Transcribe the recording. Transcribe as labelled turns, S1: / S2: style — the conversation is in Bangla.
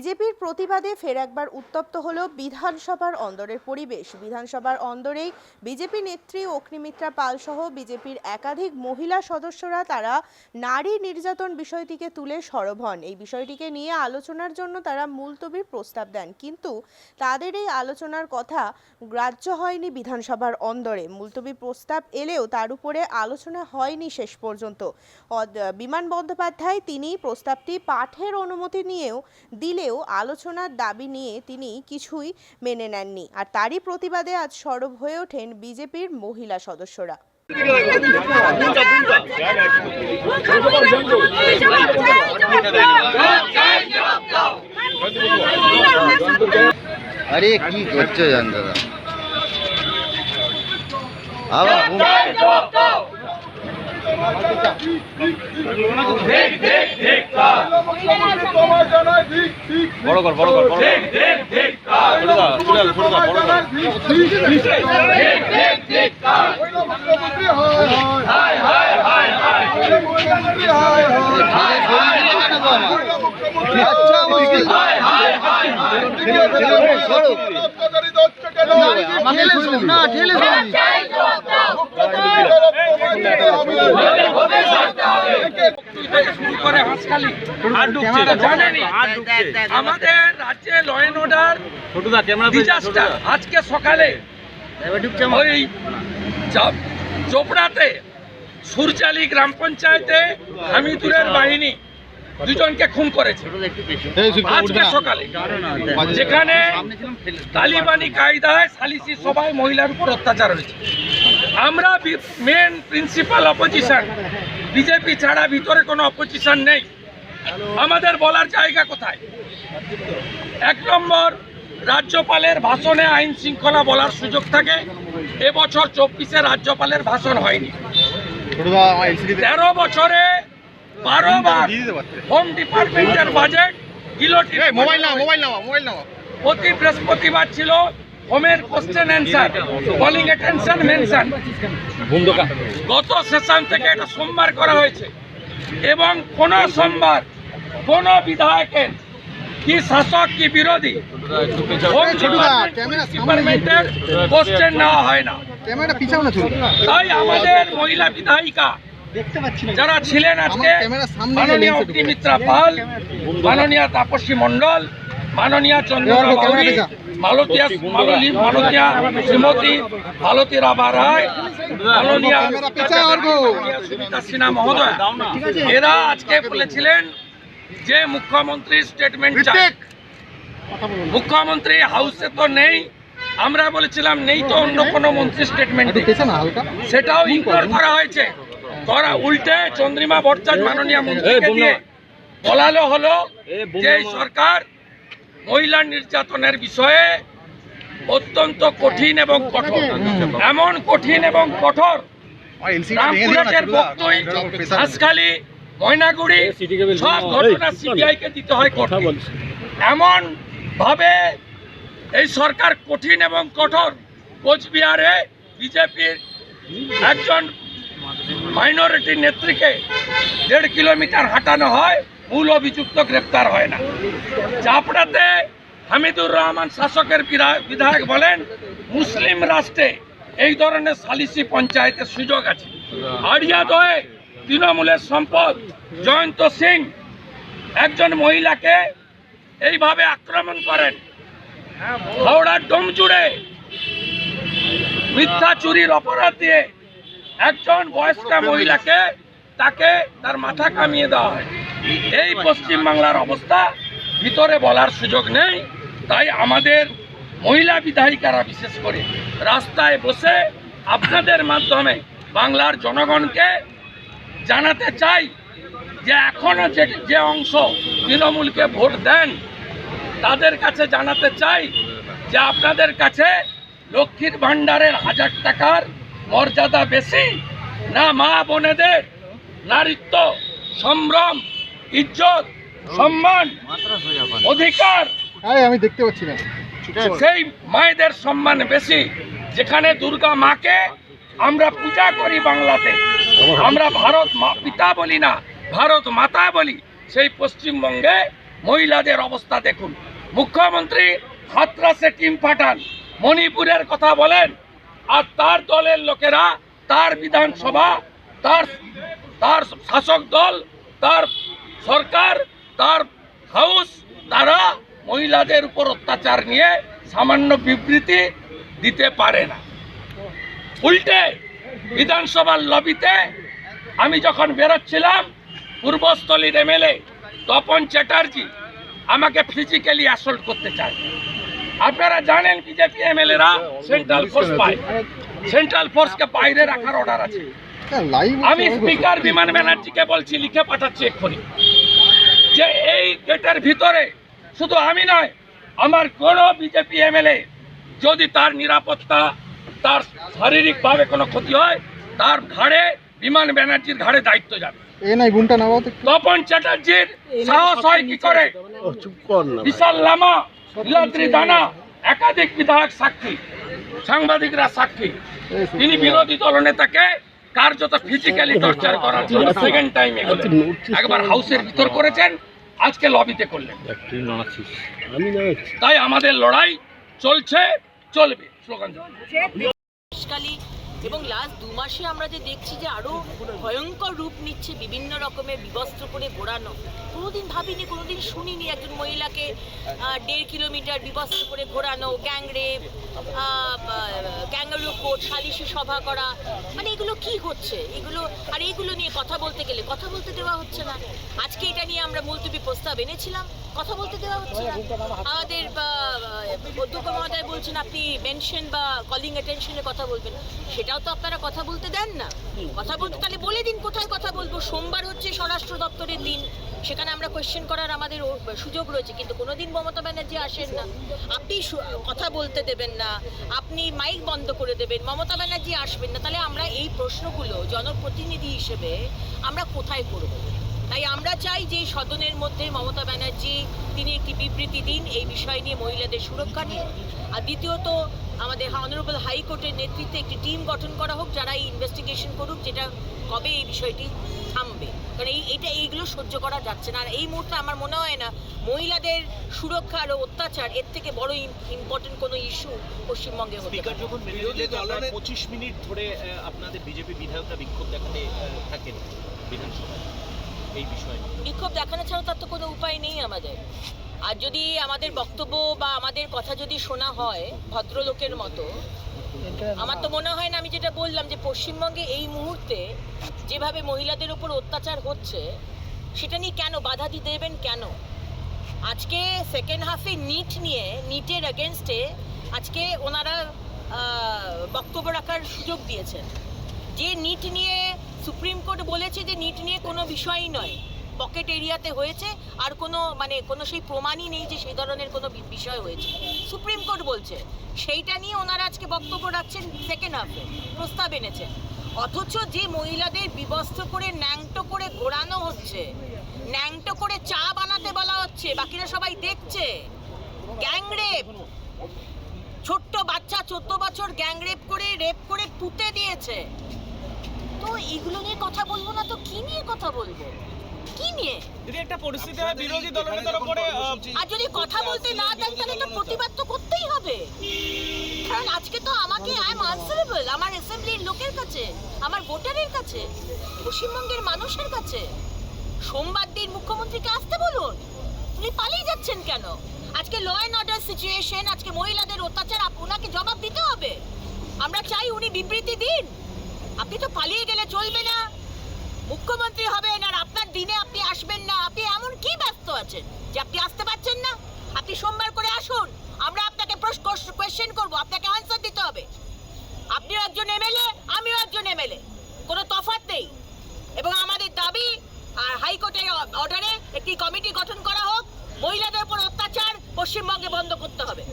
S1: বিজেপির প্রতিবাদে ফের একবার উত্তপ্ত হল বিধানসভার অন্দরের পরিবেশ। বিধানসভার অন্দরেই বিজেপি নেত্রী অগ্নিমিত্রা পাল সহ বিজেপির একাধিক মহিলা সদস্যরা তারা নারী নির্যাতন বিষয়টিকে তুলে সরব হন। এই বিষয়টিকে নিয়ে আলোচনার জন্য তারা মুলতবির প্রস্তাব দেন, কিন্তু তাদের এই আলোচনার কথা গ্রাহ্য হয়নি বিধানসভার অন্দরে। মুলতবি প্রস্তাব এলেও তার উপরে আলোচনা হয়নি শেষ পর্যন্ত। বিমান বন্দ্যোপাধ্যায় তিনি প্রস্তাবটি পাঠের অনুমতি দিলেও আলোচনার দাবি নিয়ে তিনি কিছুই মেনে নেননি। আর তারই প্রতিবাদে আজ সরব হয়ে ওঠেন বিজেপির মহিলা সদস্যরা।
S2: আরে কি করছো জান দাদা? বড় কর বড় কর
S3: আমাদের রাজ্যে ল এন্ড অর্ডার ডিজাস্টার। আজকে সকালে ওই চোপড়াতে সুরচালি গ্রাম পঞ্চায়েতে হামিদুরের বাহিনী দুজনকে খুন করেছে আজকে সকালে, যেখানে তালিবানি কায়দায় সালিসি সভায় মহিলার উপর অত্যাচার হয়েছে। আমরা মেন প্রিন্সিপাল অপোজিশন, বিজেপি ছাড়া ভিতরে কোনো অপোজিশন নেই। আমাদের বলার জায়গা কোথায়? এক নম্বর, রাজ্যপালের ভাষণে আইন শৃঙ্খলা বলার সুযোগ থাকে। এবছর 24-এ রাজ্যপালের ভাষণ হয়নি। 13 বছরে 12 বার হোম ডিপার্টমেন্টের বাজেট গিলোটিন। প্রতি বৃহস্পতিবার ছিল হোমের question answer, calling attention mention. গত সেশন থেকে এটা সোমবার করা হয়েছে এবং কোন সোমবার কোন বিধায়কের কি শাসক কি বিরোধী হোম ডিপার্টমেন্টের কোশ্চেন নেওয়া হয় না। তাই আমাদের মহিলা বিধায়িকা যারা ছিলেন আজকে, মাননীয় অগ্নিমিত্রা পাল, মাননীয় তাপসী মণ্ডল, মাননীয় চন্দ্রনা গৌরী, মালতীয়া শ্রীমতী মালতী রাভা রায়, মাননীয় সুমিতা সিনহা মহোদয়, এরা আজকে বলেছিলেন যে মুখ্যমন্ত্রীর স্টেটমেন্ট চাই। মুখ্যমন্ত্রী হাউসে তো নেই। আমরা বলেছিলাম নেই তো অন্য কোনো মন্ত্রী স্টেটমেন্ট, সেটাও ইগনোর করা হয়েছে। উল্টে চন্দ্রিমা ভট্টাচার্য মাননীয় মন্ত্রীকে দিয়ে বলালো হলো যে সরকার মহিলা নির্যাতনের বিষয়ে অত্যন্ত কঠিন এবং কঠোর, এমন কঠিন এবং কঠোর রামপুরহাটের বক্তব্য, হাঁসখালি, ময়নাগুড়ি সব ঘটনা সিবিআইকে দিতে হয় কোর্টে। এমন ভাবে এই সরকার কঠিন এবং কঠোর। কোচবিহারে বিজেপির একজন মাইনরিটি নেত্রীকে 1.5 কিলোমিটার হাঁটানো হয়, মূল অভিযুক্ত গ্রেপ্তার হয় না। চাপড়াতে হামিদুর রহমান শাসকের বিধায়ক বলেন মুসলিম রাষ্ট্রে এই ধরনের সালিসি পঞ্চায়েতের সুযোগ আছে। আড়িয়াদহে তৃণমূলের সম্পদ জয়ন্ত সিং একজন মহিলাকে এইভাবে আক্রমণ করেন। হাওড়ার ডোমজুড়ে মিথ্যা চুরির অপরাধ দিয়ে একজন বয়স্কা মহিলাকে তার মাথা কামিয়ে দেওয়া হয়। এই পশ্চিমবাংলার অবস্থা ভিতরে বলার সুযোগ নেই। তাই আমাদের মহিলা বিধায়িকারা বিশেষ করে রাস্তায় বসে আপনাদের মাধ্যমে বাংলার জনগণকে জানাতে চাই যে এখনো যে অংশ তৃণমূলকে ভোট দেন তাদের কাছে জানাতে চাই যে আপনাদের কাছে লক্ষ্মীর ভাণ্ডারের 1000 টাকার মর্যাদা বেশি না মা বোনেদের নারীত্ব, সম্ভ্রম, ইজ্জত, সম্মান, অধিকার? আমি দেখতে পাচ্ছি না সেই মায়েদের সম্মান বেশি। যেখানে দুর্গা মাকে আমরা পূজা করি বাংলাতে, আমরা ভারত পিতা বলি না, ভারত মাতা বলি। সেই পশ্চিমবঙ্গে মহিলাদের অবস্থা দেখুন। মুখ্যমন্ত্রী হাতরাসে টিম পাঠান, মণিপুরের কথা বলেন, আর তার দলের লোকেরা, তার বিধানসভা, তার শাসক দল, তার সরকার, তার হাউস, তারা মহিলাদের উপর অত্যাচার নিয়ে সামান্য বিবৃতি দিতে পারে না। উল্টে বিধানসভার লবিতে আমি যখন বেরোচ্ছিলাম, পূর্বস্থলীর এমএলএ তপন চ্যাটার্জি আমাকে ফিজিক্যালি অ্যাসল্ট করতে চায়। আপনারা জানেন বিজেপি এমএলএরা সেন্ট্রাল ফোর্স পায়, সেন্ট্রাল ফোর্সকে বাইরে রাখার অর্ডার আছে। আমি স্পিকার বিমান ব্যানার্জিকে বলছি, লিখে পাঠাচ্ছি এক্ষুনি, যে এই গেটের ভিতরে শুধু আমি নয়, আমার কোনো বিজেপি এমএলএ যদি তার নিরাপত্তা, তার শারীরিকভাবে কোনো ক্ষতি হয়, তার ঘাড়ে, বিমান ব্যানার্জির ঘাড়ে দায়িত্ব যাবে। তপন চ্যাটার্জির সাহস হয় কি করে? বিশাল লামা, নীলাদ্রি দানা, একাধিক বিধায়ক সাক্ষী, সাংবাদিকরা সাক্ষী, তিনি বিরোধী দলনেতাকে কার্যত ফিজিক্যালি টর্চার করার জন্য সেকেন্ড টাইম একবার হাউসের ভিতর করেছেন, আজকে লবিতে করলেন। তাই আমাদের লড়াই চলছে, চলবে, স্লোগান
S4: এবং লাস্ট 2 মাসে আমরা যে দেখছি যে আরো ভয়ঙ্কর রূপ নিচ্ছে, বিভিন্ন রকমের বিবস্ত্র করে ঘোরানো। কোনোদিন ভাবিনি, কোনোদিন শুনিনি একজন মহিলাকে 1.5 কিলোমিটার বিবস্ত্র করে ঘোরানো, গ্যাংরেপ, ক্যাঙ্গারু কোর্ট, সালিশি সভা করা, মানে এগুলো কি হচ্ছে? এগুলো আর এইগুলো নিয়ে কথা বলতে গেলে কথা বলতে দেওয়া হচ্ছে না। আজকে এটা নিয়ে আমরা মুলতবি প্রস্তাব এনেছিলাম, কথা বলতে দেওয়া হচ্ছে না। আমাদের অধ্যক্ষ মহোদয় বলছেন আপনি মেনশন বা কলিং অ্যাটেনশনে কথা বলবেন, সেটাও তো আপনারা কথা বলতে দেন না। কথা বলতে তাহলে বলে দিন কোথায় কথা বলবো। সোমবার হচ্ছে স্বরাষ্ট্র দপ্তরের দিন, সেখানে আমরা কোয়েশ্চেন করার আমাদের সুযোগ রয়েছে, কিন্তু কোনোদিন মমতা ব্যানার্জি আসেন না। আপনি কথা বলতে দেবেন না, আপনি মাইক বন্ধ করে দেবেন, মমতা ব্যানার্জি আসবেন না, তাহলে আমরা এই প্রশ্নগুলো জনপ্রতিনিধি হিসেবে আমরা কোথায় করব? তাই আমরা চাই যে সদনের মধ্যে মমতা ব্যানার্জি তিনি একটি বিবৃতি দিন এই বিষয় নিয়ে, মহিলাদের সুরক্ষা নিয়ে। আর দ্বিতীয়ত আমাদের অনারেবল হাইকোর্টের নেতৃত্বে একটি টিম গঠন করা হোক, যারা এই ইনভেস্টিগেশন করুক, যেটা কবে এই বিষয়টি থামবে। কারণ এইগুলো সহ্য করা যাচ্ছে না। আর এই মুহূর্তে আমার মনে হয় না মহিলাদের সুরক্ষা আর অত্যাচার এর থেকে বড় ইম্পর্টেন্ট কোনো ইস্যু পশ্চিমবঙ্গে হতে পারে।
S5: যখন বিরোধী দলের 25 মিনিট ধরে আপনাদের বিজেপি বিধায়করা বিক্ষোভ দেখাতে থাকেন বিধানসভায়, এই বিষয়ে
S4: বিক্ষোভ দেখানো ছাড়া তার তো কোনো উপায় নেই আমাদের। আর যদি আমাদের বক্তব্য বা আমাদের কথা যদি শোনা হয় ভদ্রলোকের মতো, আমার তো মনে হয় না, আমি যেটা বললাম যে পশ্চিমবঙ্গে এই মুহূর্তে যেভাবে মহিলাদের উপর অত্যাচার হচ্ছে, সেটা নিয়ে কেন বাধা দিতে দেবেন? কেন আজকে সেকেন্ড হাফে নিটের এগেনস্টে আজকে ওনারা বক্তব্য রাখার সুযোগ দিয়েছেন, যে নিট নিয়ে সুপ্রিম কোর্ট বলেছে যে নিট নিয়ে কোনো বিষয়ই নয়, পকেট এরিয়াতে হয়েছে, আর কোনো সেই প্রমাণই নেই যে সেই ধরনের কোনো বিষয় হয়েছে, সুপ্রিম কোর্ট বলছে। সেইটা নিয়ে ওনারা আজকে বক্তব্য রাখছেন, সেকেন্ড হাফে প্রস্তাব এনেছেন। অথচ যে মহিলাদের বিবস্ত্র করে ন্যাংটো করে ঘোরানো হচ্ছে, ন্যাংটো করে চা বানাতে বলা হচ্ছে, বাকিরা সবাই দেখছে, গ্যাংরেপ, ছোট্ট বাচ্চা 14 বছর গ্যাংরেপ করে রেপ করে পুঁতে দিয়েছে। তো এগুলো নিয়ে কথা বলবো না তো কি নিয়ে কথা বলবো? কি নিয়ে?
S5: যদি একটা পরিস্থিতি হয় বিরোধী দলের উপরে,
S4: আর যদি কথা বলতে না দেন তাহলে তো প্রতিবাদ তো করতেই হবে। কারণ আজকে তো আমাকে আই এম আনসারেবল আমার অ্যাসেম্বলির লোকের কাছে, আমার ভোটারের কাছে, পশ্চিমবঙ্গের মানুষের কাছে। সোমবার দিন মুখ্যমন্ত্রীকে আসতে বলুন, উনি পালিয়ে যাচ্ছেন কেন? আজকে ল অ্যান্ড অর্ডার সিচুয়েশন, আজকে মহিলাদের অত্যাচার, ওনাকে জবাব দিতে হবে। আমরা চাই উনি বিবৃতি দিন। আপনি তো পালিয়ে গেলে চলবে না, মুখ্যমন্ত্রী হবেন আর আপনার দিনে আপনি আসবেন না। আপনি এমন কি ব্যস্ত আছেন যে আপনি আসতে পারছেন না? আপনি সোমবার করে আসুন, আমরা আপনাকে কোয়েশ্চেন করবো, আপনাকে আনসার দিতে হবে। আপনিও একজন এমএলএ, আমিও একজন এমএলএ, কোনো তফাৎ নেই। এবং আমাদের দাবি, আর হাইকোর্টের অর্ডারে একটি কমিটি গঠন করা হোক, মহিলাদের উপর অত্যাচার পশ্চিমবঙ্গে বন্ধ করতে হবে।